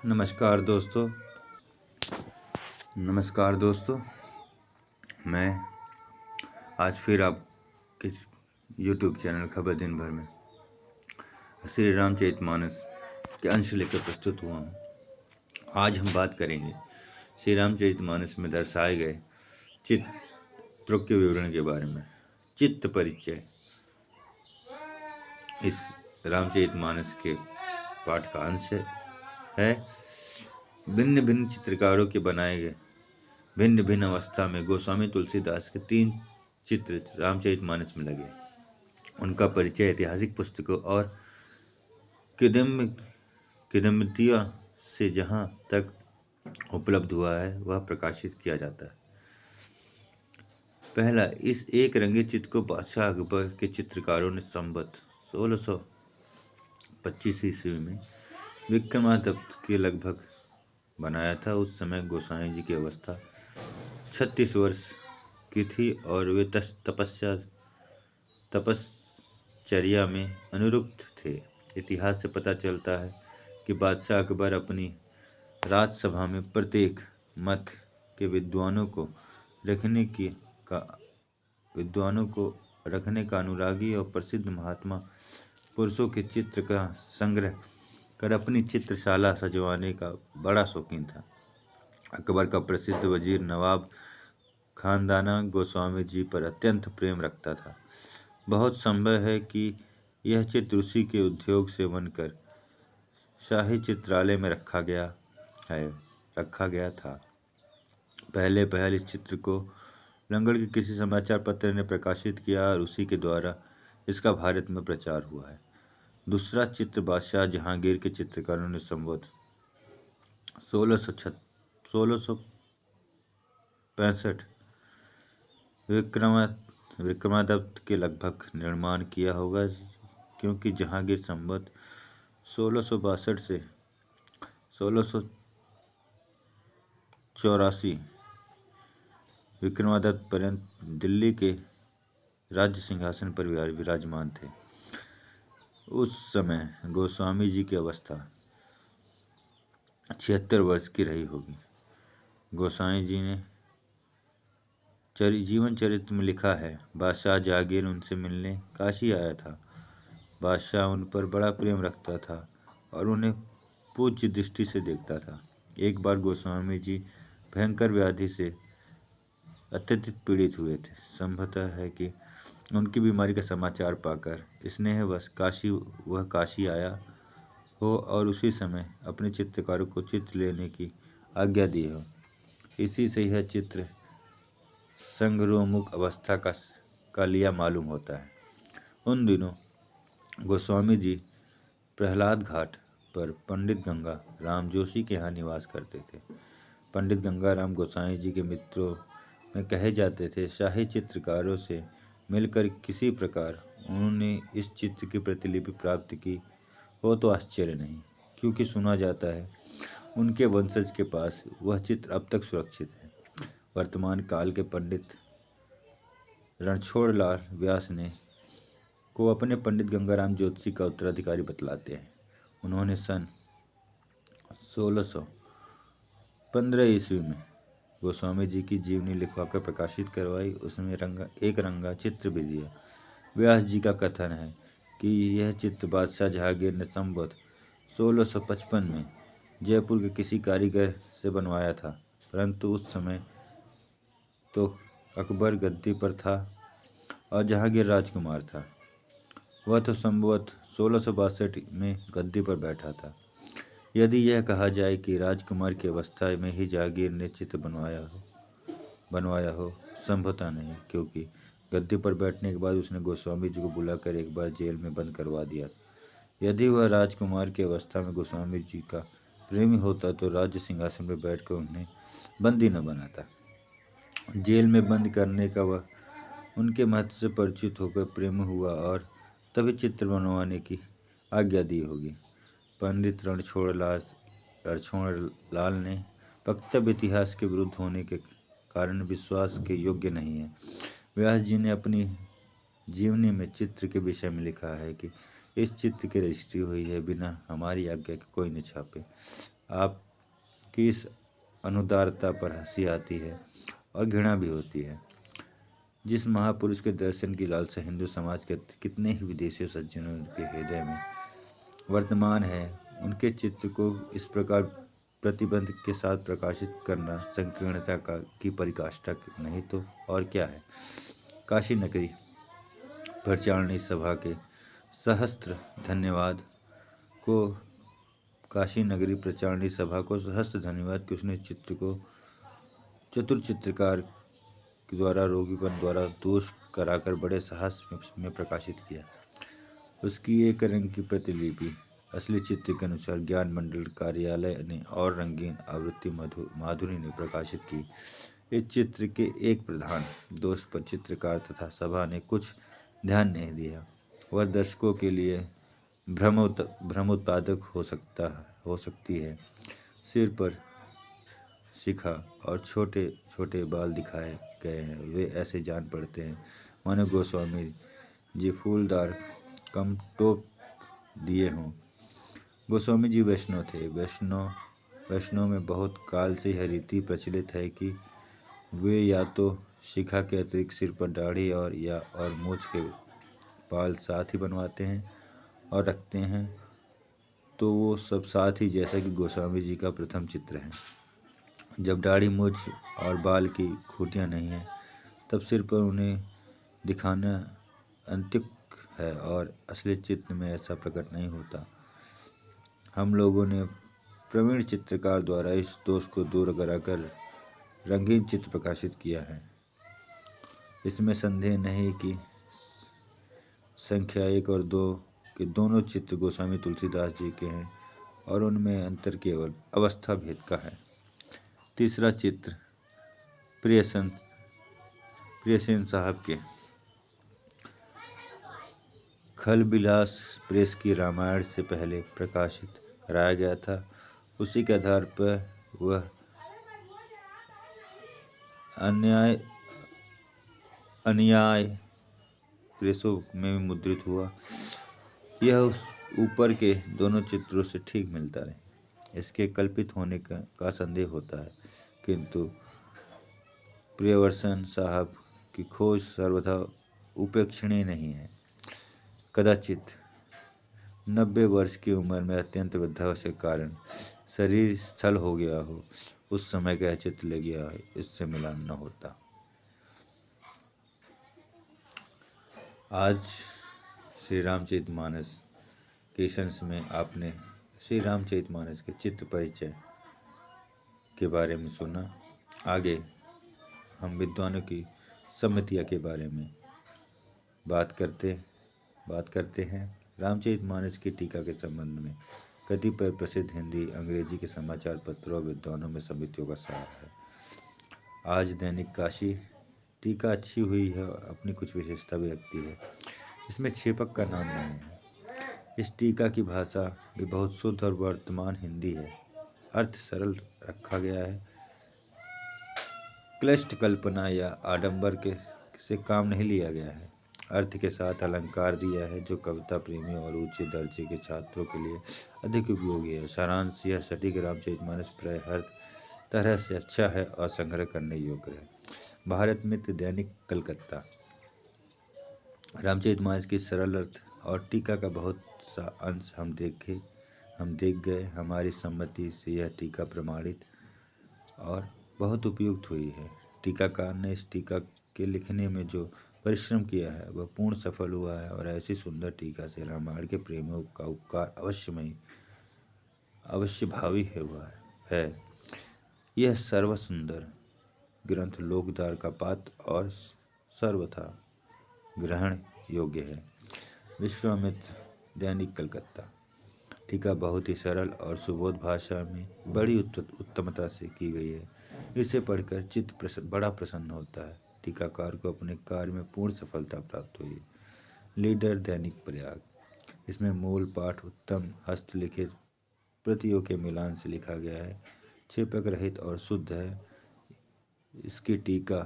नमस्कार दोस्तों। मैं आज फिर आपके यूट्यूब चैनल खबर दिन भर में श्री रामचरितमानस के अंश लेकर प्रस्तुत हुआ हूँ। आज हम बात करेंगे श्री रामचरितमानस में दर्शाए गए चित्रों के विवरण के बारे में। चित्त परिचय इस रामचरितमानस के पाठ का अंश है। भिन्न भिन्न चित्रकारों के बनाए गए भिन्न भिन्न अवस्था में गोस्वामी तुलसीदास के 3 चित्र रामचरितमानस में लगे। उनका परिचय ऐतिहासिक पुस्तकों और किंवदंतियों से जहाँ तक उपलब्ध हुआ है वह प्रकाशित किया जाता है। पहला, इस एक रंगे चित्र को बादशाह अकबर के चित्रकारों ने संवत 1625 ईस्वी में विक्रमादित्य के लगभग बनाया था। उस समय गोसाई जी की अवस्था 36 वर्ष की थी और वे तपश्चर्या में अनुरक्त थे। इतिहास से पता चलता है कि बादशाह अकबर अपनी राजसभा में प्रत्येक मत के विद्वानों को रखने का अनुरागी और प्रसिद्ध महात्मा पुरुषों के चित्र का संग्रह कर अपनी चित्रशाला सजवाने का बड़ा शौकीन था। अकबर का प्रसिद्ध वजीर नवाब खानदाना गोस्वामी जी पर अत्यंत प्रेम रखता था। बहुत संभव है कि यह चित्र उसी के उद्योग से बनकर शाही चित्रालय में रखा गया था। पहले इस चित्र को लंगड़ के किसी समाचार पत्र ने प्रकाशित किया और उसी के द्वारा इसका भारत में प्रचार हुआ है। दूसरा चित्र बादशाह जहांगीर के चित्रकारों ने संवत 1665 विक्रमादित्य के लगभग निर्माण किया होगा, क्योंकि जहांगीर संवत 1662 से 1684 विक्रमादित्य पर्यंत दिल्ली के राज्य सिंहासन पर विराजमान थे। उस समय गोस्वामी जी की अवस्था 76 वर्ष की रही होगी। गोसाई जी ने जीवन चरित्र में लिखा है, बादशाह जहांगीर उनसे मिलने काशी आया था। बादशाह उन पर बड़ा प्रेम रखता था और उन्हें पूज्य दृष्टि से देखता था। एक बार गोस्वामी जी भयंकर व्याधि से अत्यधिक पीड़ित हुए थे। संभवतः है कि उनकी बीमारी का समाचार पाकर स्नेहवश वह काशी आया हो और उसी समय अपने चित्रकारों को चित्र लेने की आज्ञा दी हो। इसी से यह चित्र संग्रहोन्मुख अवस्था का लिया मालूम होता है। उन दिनों गोस्वामी जी प्रहलाद घाट पर पंडित गंगा राम जोशी के यहाँ निवास करते थे। पंडित गंगा राम गोसाई जी के मित्रों में कहे जाते थे। शाही चित्रकारों से मिलकर किसी प्रकार उन्होंने इस चित्र की प्रतिलिपि प्राप्त की हो तो आश्चर्य नहीं, क्योंकि सुना जाता है उनके वंशज के पास वह चित्र अब तक सुरक्षित है। वर्तमान काल के पंडित रणछोड़लाल व्यास को अपने पंडित गंगाराम ज्योतिषी का उत्तराधिकारी बतलाते हैं। उन्होंने सन 1615 ईस्वी में गोस्वामी जी की जीवनी लिखवाकर प्रकाशित करवाई। उसमें एक रंगा चित्र भी दिया। व्यास जी का कथन है कि यह चित्र बादशाह जहांगीर ने संवत 1655 में जयपुर के किसी कारीगर से बनवाया था, परंतु उस समय तो अकबर गद्दी पर था और जहांगीर राजकुमार था। वह तो संवत 1662 में गद्दी पर बैठा था। यदि यह कहा जाए कि राजकुमार की अवस्था में ही जहांगीर ने चित्र बनवाया हो, संभवतः नहीं, क्योंकि गद्दी पर बैठने के बाद उसने गोस्वामी जी को बुलाकर एक बार जेल में बंद करवा दिया। यदि वह राजकुमार की अवस्था में गोस्वामी जी का प्रेमी होता तो राज्य सिंहासन पर बैठकर उन्हें बंदी न बनाता। जेल में बंद करने का वह उनके महत्व से परिचित होकर प्रेमी हुआ और तभी चित्र बनवाने की आज्ञा दी होगी। पंडित रणछोड़लाल ने वक्तव्य इतिहास के विरुद्ध होने के कारण विश्वास के योग्य नहीं है। व्यास जी ने अपनी जीवनी में चित्र के विषय में लिखा है कि इस चित्र की रजिस्ट्री हुई है बिना हमारी आज्ञा के कोई न छापे। आपकी इस अनुदारता पर हंसी आती है और घृणा भी होती है। जिस महापुरुष के दर्शन की लालसा हिंदू समाज के कितने ही विदेशी सज्जनों के हृदय में वर्तमान है, उनके चित्र को इस प्रकार प्रतिबंध के साथ प्रकाशित करना संकीर्णता का की परिकाष्ठा नहीं तो और क्या है। काशी नगरी प्रचारणी सभा के सहस्त्र धन्यवाद को काशी नगरी प्रचारणी सभा को सहस्त्र धन्यवाद कि उसने चित्र को चतुर चित्रकार के द्वारा रोगीपन द्वारा दोष कराकर बड़े साहस में प्रकाशित किया। उसकी एक रंग की प्रतिलिपि असली चित्र के अनुसार ज्ञान मंडल कार्यालय ने और रंगीन आवृत्ति माधुरी ने प्रकाशित की। इस चित्र के एक प्रधान दोष पर चित्रकार तथा सभा ने कुछ ध्यान नहीं दिया। वह दर्शकों के लिए भ्रमोत्पादक हो सकती है। सिर पर शिखा और छोटे छोटे बाल दिखाए गए हैं, वे ऐसे जान पड़ते हैं मानो गोस्वामी जी फूलदार कम टोप दिए हों। गोस्वामी जी वैष्णव थे। वैष्णव में बहुत काल से यह रीति प्रचलित है कि वे या तो शिखा के अतिरिक्त सिर पर दाढ़ी और मूछ के बाल साथ ही बनवाते हैं और रखते हैं, तो वो सब साथ ही, जैसा कि गोस्वामी जी का प्रथम चित्र है। जब दाढ़ी मूछ और बाल की खूंटियाँ नहीं हैं, तब सिर पर उन्हें दिखाना अनैतिक है और असली चित्र में ऐसा प्रकट नहीं होता। हम लोगों ने प्रवीण चित्रकार द्वारा इस दोष को दूर कराकर रंगीन चित्र प्रकाशित किया है। इसमें संदेह नहीं कि संख्या 1 और 2 के दोनों चित्र गोस्वामी तुलसीदास जी के हैं और उनमें अंतर केवल अवस्था भेद का है। तीसरा चित्र प्रियसेन साहब के खलबिलास प्रेस की रामायण से पहले प्रकाशित कराया गया था। उसी के आधार पर वह अन्याय प्रेसों में भी मुद्रित हुआ। यह उस ऊपर के दोनों चित्रों से ठीक मिलता नहीं। इसके कल्पित होने का संदेह होता है, किंतु प्रियवर्सन साहब की खोज सर्वथा उपेक्षणीय नहीं है। कदाचित 90 वर्ष की उम्र में अत्यंत वृद्धावस्था के कारण शरीर स्थल हो गया हो, उस समय का चित्र ले गया है, इससे मिलान न होता। आज श्री रामचरितमानस के अंश में आपने श्री रामचरितमानस के चित्र परिचय के बारे में सुना। आगे हम विद्वानों की सम्मतियाँ के बारे में बात करते हैं। रामचरितमानस की टीका के संबंध में कतिपय प्रसिद्ध हिंदी अंग्रेजी के समाचार पत्रों और विद्वानों में समितियों का सार है। आज दैनिक काशी टीका अच्छी हुई है और अपनी कुछ विशेषता भी रखती है। इसमें छेपक का नाम नहीं है। इस टीका की भाषा भी बहुत शुद्ध और वर्तमान हिंदी है। अर्थ सरल रखा गया है। क्लिष्ट कल्पना या आडंबर से काम नहीं लिया गया है। अर्थ के साथ अलंकार दिया है, जो कविता प्रेमी और ऊंचे दर्जे के छात्रों के लिए अधिक उपयोगी है। सारांश यह सटीक रामचरितमानस प्राय हर तरह से अच्छा है और संग्रह करने योग्य है। भारत मित्र दैनिक कलकत्ता। रामचरितमानस की सरल अर्थ और टीका का बहुत सा अंश हम देख गए। हमारी सम्मति से यह टीका प्रमाणित और बहुत उपयुक्त हुई है। टीकाकार ने इस टीका के लिखने में जो परिश्रम किया है वह पूर्ण सफल हुआ है और ऐसी सुंदर टीका से रामायण के प्रेमियों का उपकार अवश्य भावी है। यह सर्वसुंदर ग्रंथ लोकदार का पात्र और सर्वथा ग्रहण योग्य है। विश्वामित्र दैनिक कलकत्ता। टीका बहुत ही सरल और सुबोध भाषा में बड़ी उत्तमता से की गई है। इसे पढ़कर चित्त बड़ा प्रसन्न होता है। टीकाकार को अपने कार्य में पूर्ण सफलता प्राप्त हुई। लीडर दैनिक प्रयाग। इसमें मूल पाठ उत्तम हस्तलिखित प्रतियों के मिलान से लिखा गया है, छेपक रहित और शुद्ध है। इसकी टीका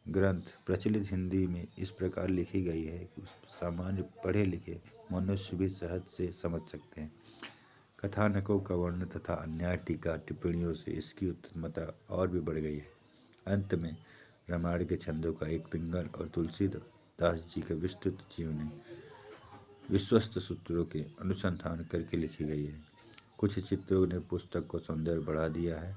ग्रंथ प्रचलित हिंदी में इस प्रकार लिखी गई है कि सामान्य पढ़े लिखे मनुष्य भी सहज से समझ सकते हैं। कथानकों का वर्णन तथा अन्य टीका टिप्पणियों से इसकी उत्तमता और भी बढ़ गई है। अंत में रामायण के छंदों का एक पिंगल और तुलसीदास जी के विस्तृत जीवनी विश्वस्त सूत्रों के अनुसंधान करके लिखी गई है। कुछ चित्रों ने पुस्तक को सौंदर्य बढ़ा दिया है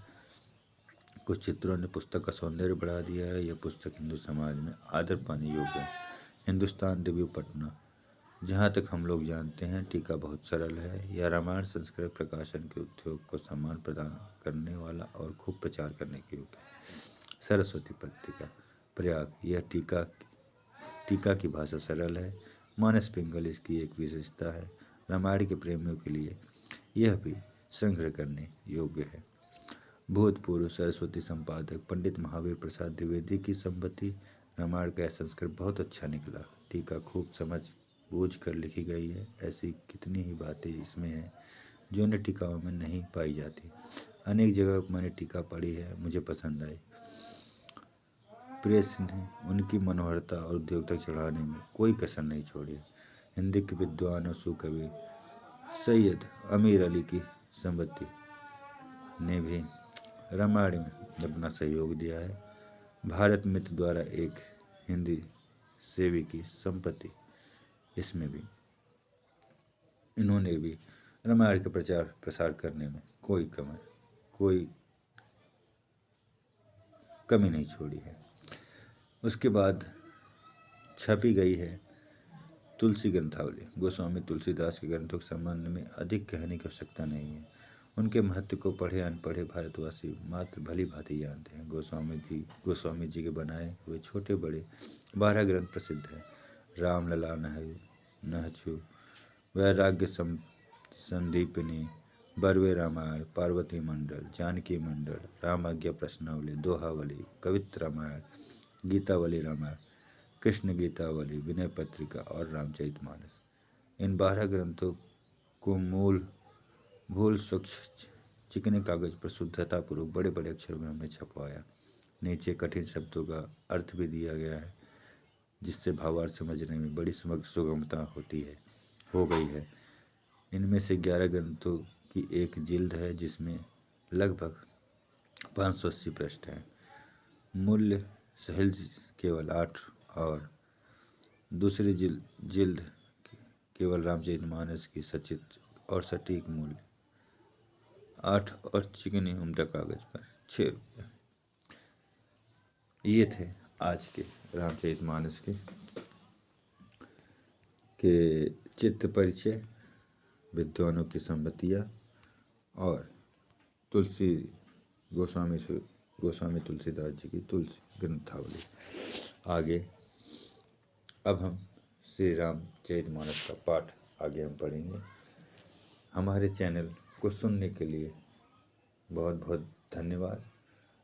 कुछ चित्रों ने पुस्तक का सौंदर्य बढ़ा दिया है। यह पुस्तक हिंदू समाज में आदर पाने योग्य है। हिंदुस्तान रिव्यू पटना। जहाँ तक हम लोग जानते हैं टीका बहुत सरल है। यह रामायण संस्कृत प्रकाशन के उद्योग को सम्मान प्रदान करने वाला और खूब प्रचार करने के योग्य है। सरस्वती पत्रिका प्रयाग। यह टीका की भाषा सरल है। मानस पिंगल इसकी एक विशेषता है। रामायण के प्रेमियों के लिए यह भी संग्रह करने योग्य है। भूतपूर्व सरस्वती संपादक पंडित महावीर प्रसाद द्विवेदी की संपत्ति रामायण का संस्कृत बहुत अच्छा निकला। टीका खूब समझ बूझ कर लिखी गई है। ऐसी कितनी ही बातें इसमें हैं जो अन्य टीकाओं में नहीं पाई जाती। अनेक जगह मैंने टीका पढ़ी है, मुझे पसंद आई। प्रेस ने उनकी मनोहरता और उद्योग तक चढ़ाने में कोई कसर नहीं छोड़ी। हिंदी के विद्वान और सुकवि सैयद अमीर अली की संपत्ति ने भी रामायण में अपना सहयोग दिया है। भारत मित्र द्वारा एक हिंदी सेवी की संपत्ति, इसमें भी इन्होंने भी रामायण के प्रचार प्रसार करने में कोई कमी नहीं छोड़ी है। उसके बाद छपी गई है तुलसी ग्रंथावली। गोस्वामी तुलसीदास के ग्रंथों के संबंध में अधिक कहने की आवश्यकता नहीं है। उनके महत्व को पढ़े अनपढ़े भारतवासी मात्र भली भांति जानते हैं। गोस्वामी जी के बनाए हुए छोटे बड़े 12 ग्रंथ प्रसिद्ध हैं। रामलला नहचु, वैराग्य संदीपनी, बरवे रामायण, पार्वती मंडल, जानकी मंडल, रामाज्ञा प्रश्नावली, दोहावली, कवित्र रामायण, गीतावली रामायण, कृष्ण गीतावली, विनय पत्रिका और रामचरितमानस। इन 12 ग्रंथों को भूल स्वच्छ चिकने कागज पर शुद्धतापूर्वक बड़े बड़े अक्षरों में हमने छपवाया। नीचे कठिन शब्दों का अर्थ भी दिया गया है, जिससे भावार्थ समझने में बड़ी सुगमता हो गई है। इनमें से 11 ग्रंथों की एक जिल्द है जिसमें लगभग 580 पृष्ठ हैं। मूल्य सहित केवल 8 और दूसरी जिल्द केवल रामचरितमानस की सचित और सटीक मूल्य 8 और चिकनी उम्दा कागज पर 6 रुपये। ये थे आज के रामचरितमानस के चित्र परिचय, विद्वानों की संपत्तियाँ और गोस्वामी तुलसीदास जी की तुलसी ग्रंथावली। आगे अब हम श्री रामचरितमानस का पाठ आगे हम पढ़ेंगे। हमारे चैनल को सुनने के लिए बहुत बहुत धन्यवाद।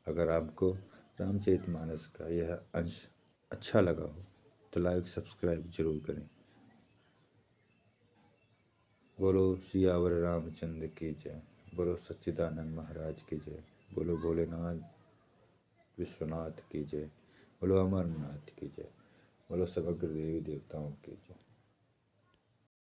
अगर आपको रामचरितमानस का यह अंश अच्छा लगा हो तो लाइक सब्सक्राइब जरूर करें। बोलो सियावर रामचंद्र की जय। बोलो सच्चिदानंद महाराज की जय। बोलो भोलेनाथ विश्वनाथ की जय। बोलो अमरनाथ की जय। बोलो समग्र देवी देवताओं की जय।